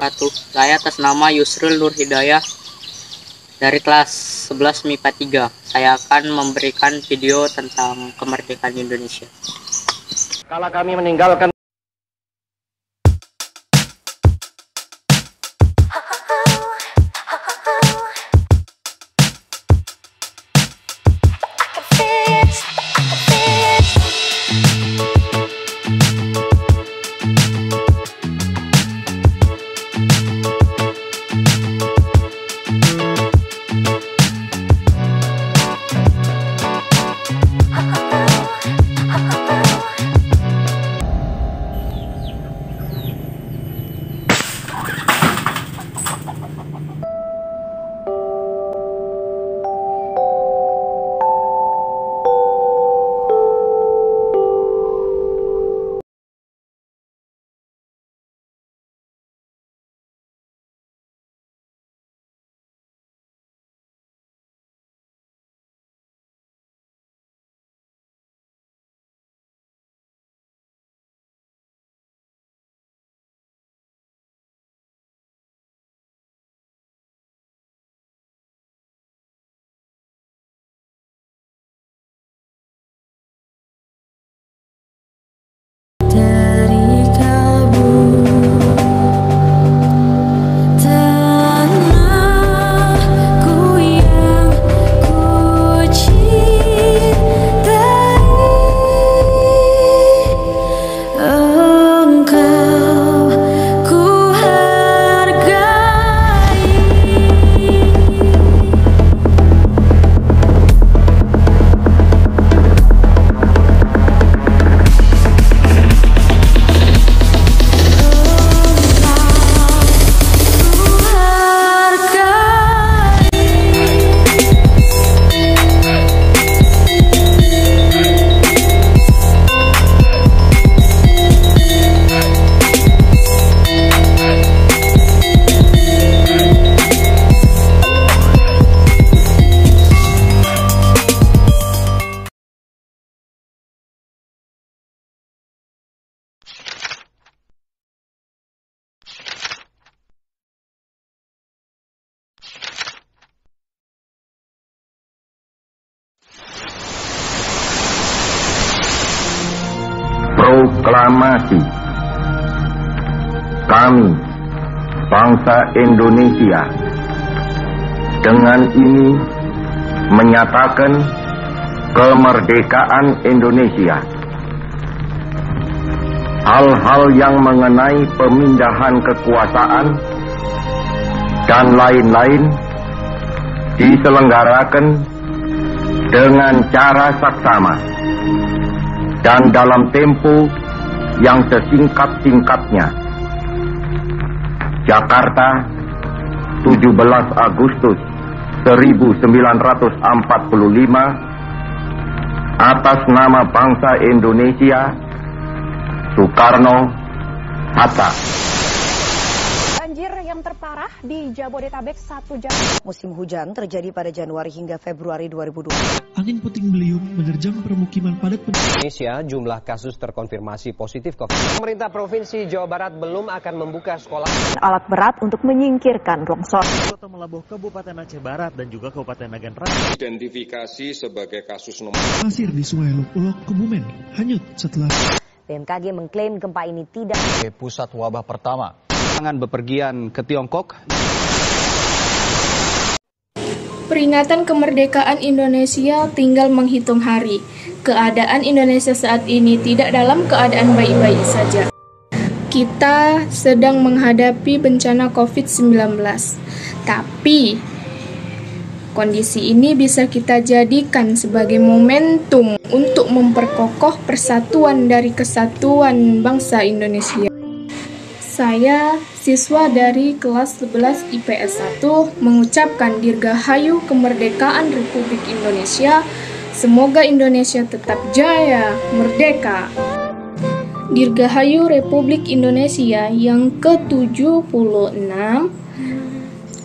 wabarakatuh. Saya atas nama Yusril Nur Hidayah dari kelas 11 MIPA 3. Saya akan memberikan video tentang kemerdekaan Indonesia. Kala kami meninggalkan proklamasi. Kami, bangsa Indonesia, dengan ini menyatakan kemerdekaan Indonesia. Hal-hal yang mengenai pemindahan kekuasaan dan lain-lain diselenggarakan dengan cara saksama dan dalam tempo yang sesingkat-singkatnya. Jakarta, 17 Agustus 1945, atas nama bangsa Indonesia, Soekarno-Hatta. Banjir yang terparah di Jabodetabek 1 jam. Musim hujan terjadi pada Januari hingga Februari 2020. Angin puting beliung menerjang permukiman padat Indonesia. Jumlah kasus terkonfirmasi positif COVID. Pemerintah Provinsi Jawa Barat belum akan membuka sekolah. Alat berat untuk menyingkirkan longsor. Kota Melabuh, Kabupaten Aceh Barat dan juga Kabupaten Nagan Raya. Identifikasi sebagai kasus nomor. Pasir di Sungai Lok-Ulok, Kebumen hanyut setelah BMKG mengklaim gempa ini tidak pusat wabah pertama. Jangan bepergian ke Tiongkok. Peringatan kemerdekaan Indonesia tinggal menghitung hari. Keadaan Indonesia saat ini tidak dalam keadaan baik-baik saja. Kita sedang menghadapi bencana COVID-19. Tapi kondisi ini bisa kita jadikan sebagai momentum untuk memperkokoh persatuan dari kesatuan bangsa Indonesia. Saya, siswa dari kelas 11 IPS 1, mengucapkan Dirgahayu Kemerdekaan Republik Indonesia. Semoga Indonesia tetap jaya, merdeka. Dirgahayu Republik Indonesia yang ke-76.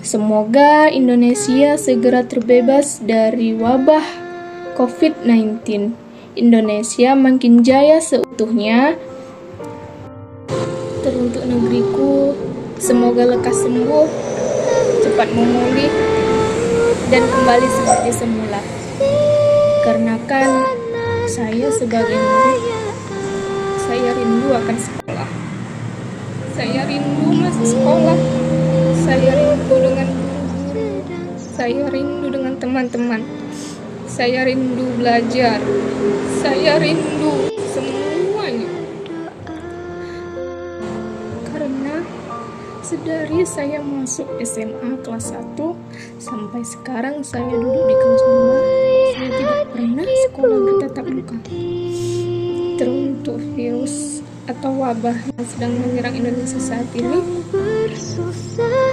Semoga Indonesia segera terbebas dari wabah COVID-19. Indonesia makin jaya seutuhnya. Teruntuk negeriku, Semoga lekas sembuh, cepat memulih, dan kembali seperti semula. Karena kan saya sebagai murid, saya rindu akan sekolah. Saya rindu masuk sekolah. Saya rindu dengan guru. Saya rindu dengan teman-teman. Saya rindu belajar. Saya rindu semuanya. Karena sedari saya masuk SMA kelas 1 sampai sekarang saya duduk di kelas 2, saya tidak pernah sekolah bertatap muka. Teruntuk virus atau wabah yang sedang menyerang Indonesia saat ini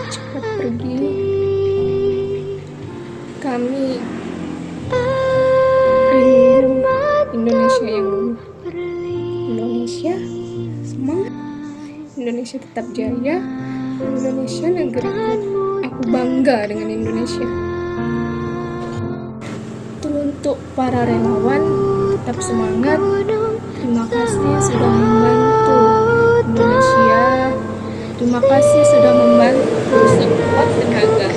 cepat pergi. Kami rindu Indonesia yang dulu. Indonesia semangat. Indonesia tetap jaya. Indonesia negeriku. Aku bangga dengan Indonesia. Untuk para relawan, tetap semangat. Terima kasih sudah membantu Indonesia. Terima kasih sudah membantu sekuat tenaga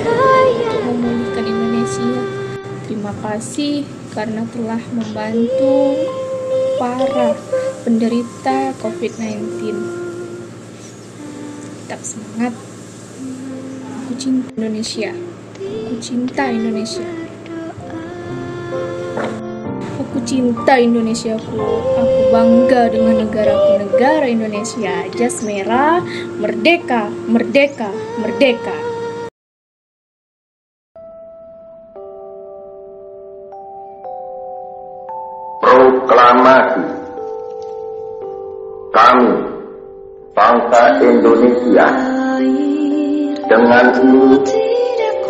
untuk memulihkan Indonesia. Terima kasih karena telah membantu para penderita COVID-19. Tetap semangat. Aku cinta Indonesia. Aku cinta Indonesia. Aku cinta Indonesiaku. Aku bangga dengan negaraku, negara Indonesia. Jas merah, merdeka, merdeka, merdeka. Proklamasi. Kami, bangsa Indonesia, dengan ini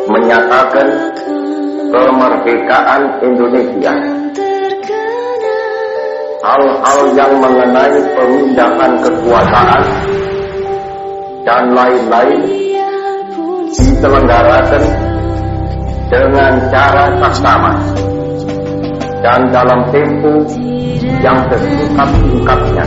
menyatakan kemerdekaan Indonesia. Hal-hal yang mengenai pemindahan kekuasaan dan lain-lain diselenggarakan dengan cara saksama dan dalam tempo yang sesingkat-singkatnya.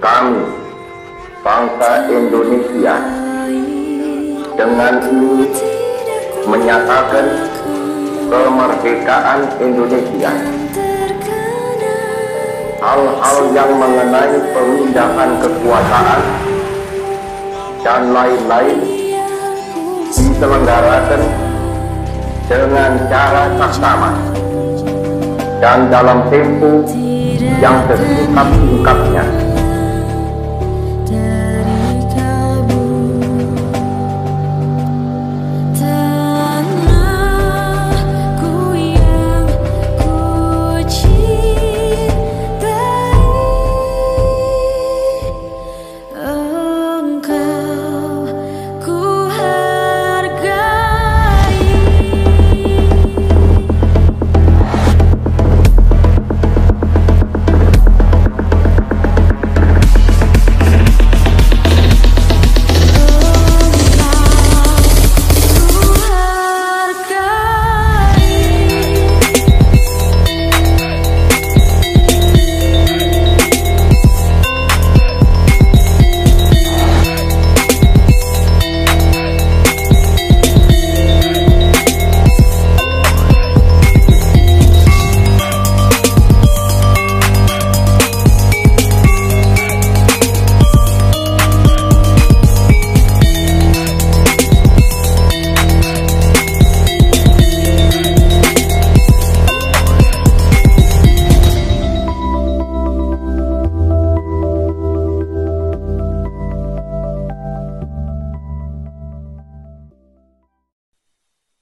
Kami, bangsa Indonesia, dengan ini menyatakan kemerdekaan Indonesia. Hal-hal yang mengenai pemindahan kekuasaan dan lain-lain diselenggarakan dengan cara saksama dan dalam tempo yang sesingkat-singkatnya.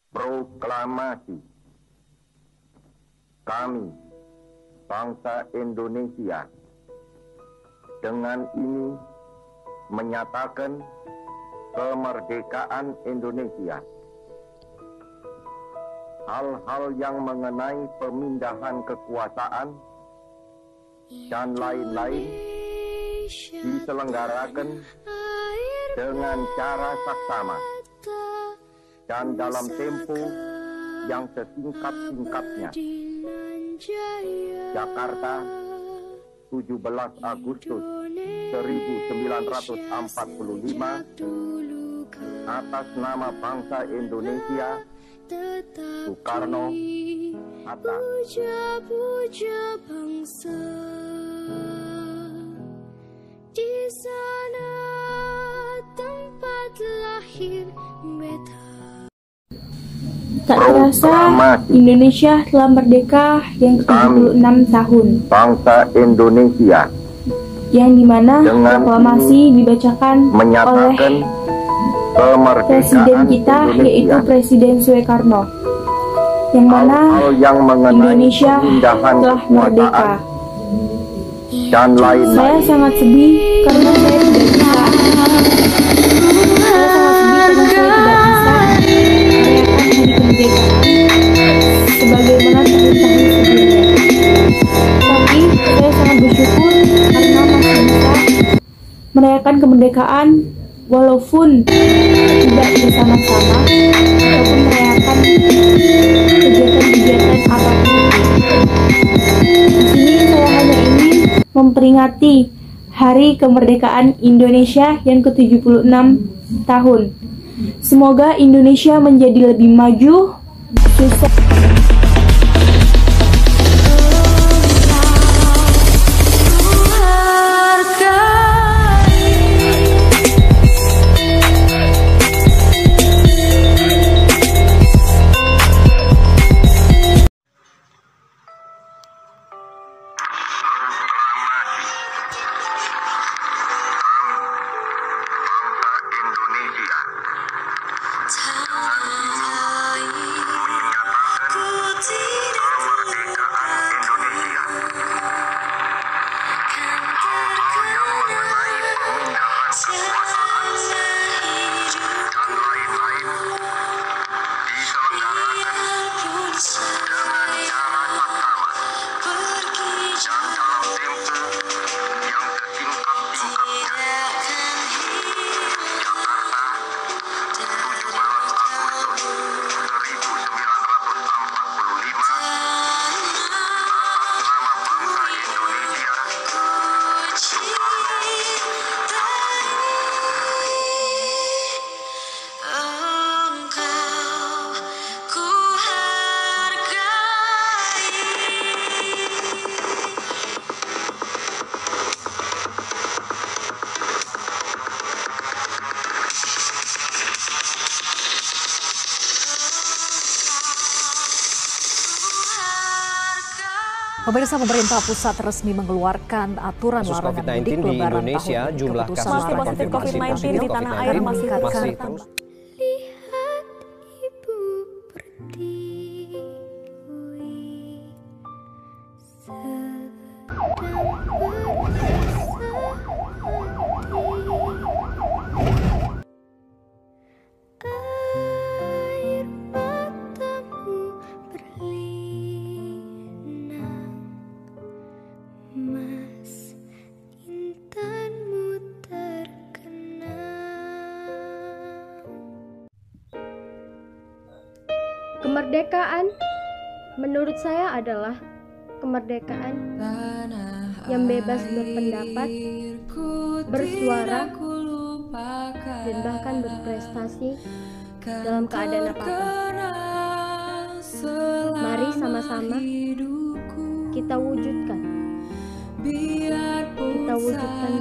Proklamasi. Kami, bangsa Indonesia, dengan ini menyatakan kemerdekaan Indonesia. Hal-hal yang mengenai pemindahan kekuasaan dan lain-lain diselenggarakan dengan cara saksama dan dalam tempo yang sesingkat-singkatnya. Jakarta, 17 Agustus 1945, atas nama bangsa Indonesia, Soekarno, Hatta. Puja-puja bangsa, di sana tempat lahir beta. Tak terasa, Indonesia telah merdeka yang ke-76 tahun. Bangsa Indonesia, yang dimana proklamasi dibacakan oleh Presiden kita, yaitu Presiden Soekarno, yang mana Indonesia telah merdeka. Dan lain-lain. Saya sangat sedih karena saya tidak bisa. Sebagaimana tahun-tahun sebelumnya. Tapi saya sangat bersyukur karena masih bisa merayakan kemerdekaan walaupun tidak bersama-sama ataupun merayakan kegiatan-kegiatan apapun. Di sini saya hanya ingin memperingati Hari Kemerdekaan Indonesia yang ke-76 tahun. Semoga Indonesia menjadi lebih maju, sukses. Indonesia, dengan ini menyatakan Pemirsa, pemerintah pusat resmi mengeluarkan aturan Kasus larangan COVID-19 mudik di lebaran Indonesia, tahun ini. jumlah Keputusan kasus larangan terkonfirmasi mudik COVID-19 di tanah air masih terus. Kemerdekaan menurut saya adalah kemerdekaan yang bebas berpendapat, bersuara, dan bahkan berprestasi dalam keadaan apapun. Mari sama-sama kita wujudkan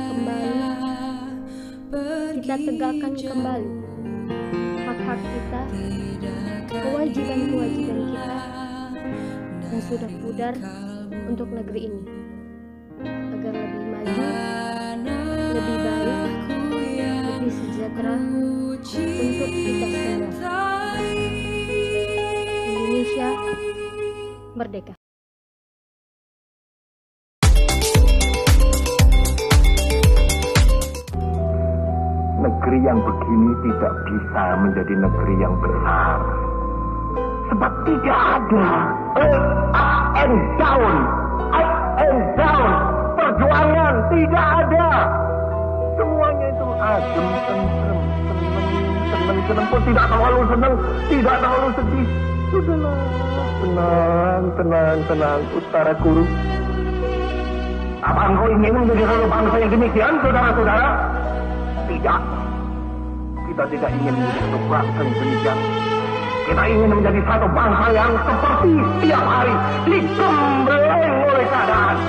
kembali, kita tegakkan kembali hak-hak kita, kewajiban-kewajiban kita yang sudah pudar untuk negeri ini, agar lebih maju, lebih baik, lebih sejahtera untuk kita semua. Indonesia merdeka. Negeri yang begini tidak bisa menjadi negeri yang besar. Sebab tidak ada up and down, perjuangan tidak ada. Semuanya itu adem, tentrem, seneng pun tidak terlalu senang, tidak terlalu sedih. Sudahlah, tenang, Utara Guru. Apa engkau ingin menjadi satu bangsa yang demikian, saudara-saudara? Tidak. Kita tidak ingin menjadi satu bangsa yang demikian. Kita ingin menjadi satu bangsa yang seperti tiap hari digembleng oleh keadaan.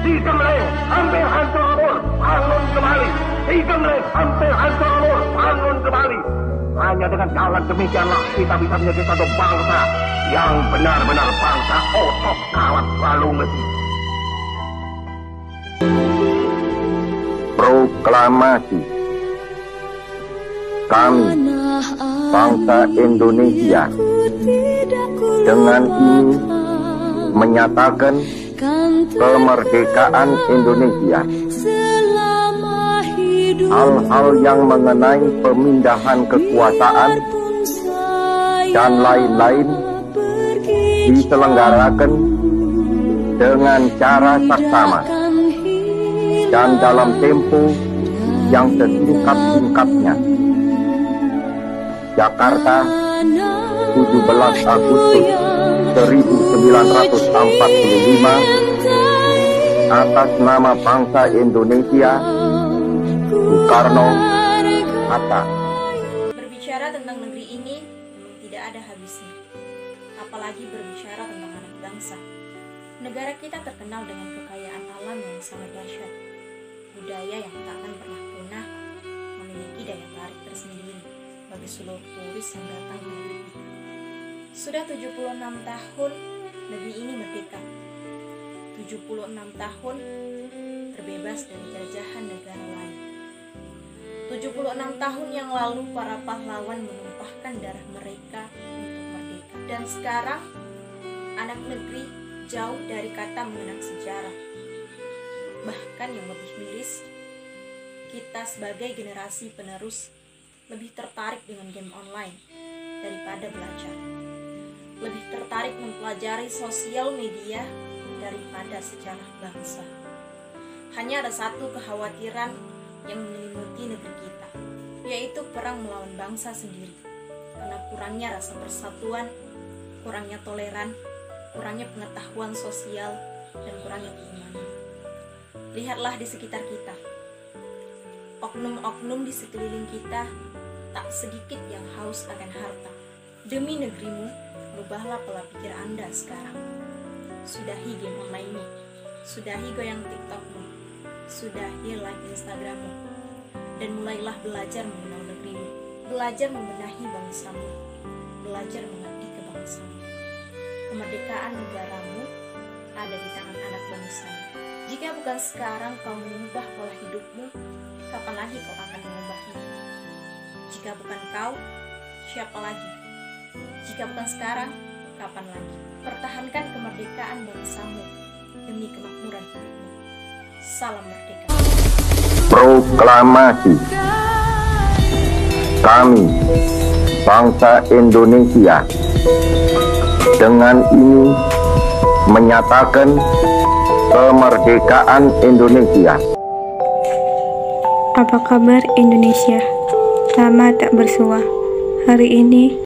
Digembleng, hampir hancur lebur, bangun kembali. Digembleng, hampir hancur lebur, bangun kembali. Hanya dengan jalan demikianlah kita bisa menjadi satu bangsa yang benar-benar bangsa otot kawat lalu ngesi. Proklamasi. Kami, bangsa Indonesia, dengan ini menyatakan kemerdekaan Indonesia. Hal-hal yang mengenai pemindahan kekuasaan dan lain-lain diselenggarakan dengan cara saksama dan dalam tempo yang sesingkat-singkatnya. Jakarta, 17 Agustus 1945, atas nama bangsa Indonesia, Soekarno, Hatta. Berbicara tentang negeri ini memang tidak ada habisnya, apalagi berbicara tentang anak bangsa. Negara kita terkenal dengan kekayaan alam yang sangat dahsyat, budaya yang tak akan pernah punah, memiliki daya tarik tersendiri bagi seluruh turis yang datang ke negeri kita. Sudah 76 tahun negeri ini merdeka. 76 tahun terbebas dari jajahan negara lain. 76 tahun yang lalu para pahlawan menumpahkan darah mereka untuk merdeka. Dan sekarang anak negeri jauh dari kata mengenang sejarah. Bahkan yang lebih miris, kita sebagai generasi penerus lebih tertarik dengan game online daripada belajar. Lebih tertarik mempelajari sosial media daripada sejarah bangsa. Hanya ada satu kekhawatiran yang menyelimuti negeri kita, yaitu perang melawan bangsa sendiri. Karena kurangnya rasa persatuan, kurangnya toleran, kurangnya pengetahuan sosial, dan kurangnya keimanan. Lihatlah di sekitar kita. Oknum-oknum di sekeliling kita tak sedikit yang haus akan harta. Demi negerimu, rubahlah pola pikir Anda sekarang. Sudahi game online-mu, sudahi goyang TikTok-mu, sudahi live Instagram-mu, dan mulailah belajar mengenal negerimu, belajar membenahi bangsamu, belajar mengabdi ke bangsamu. Kemerdekaan negaramu ada di tangan anak bangsanya. Jika bukan sekarang kau mengubah pola hidupmu, kapan lagi kau akan mengubahnya? Jika bukan kau, siapa lagi? Jika bukan sekarang, kapan lagi? Pertahankan kemerdekaan bangsamu demi kemakmuran hidupmu. Salam merdeka. Proklamasi. Kami, bangsa Indonesia, dengan ini menyatakan kemerdekaan Indonesia. Apa kabar Indonesia? Lama tak bersua. Hari ini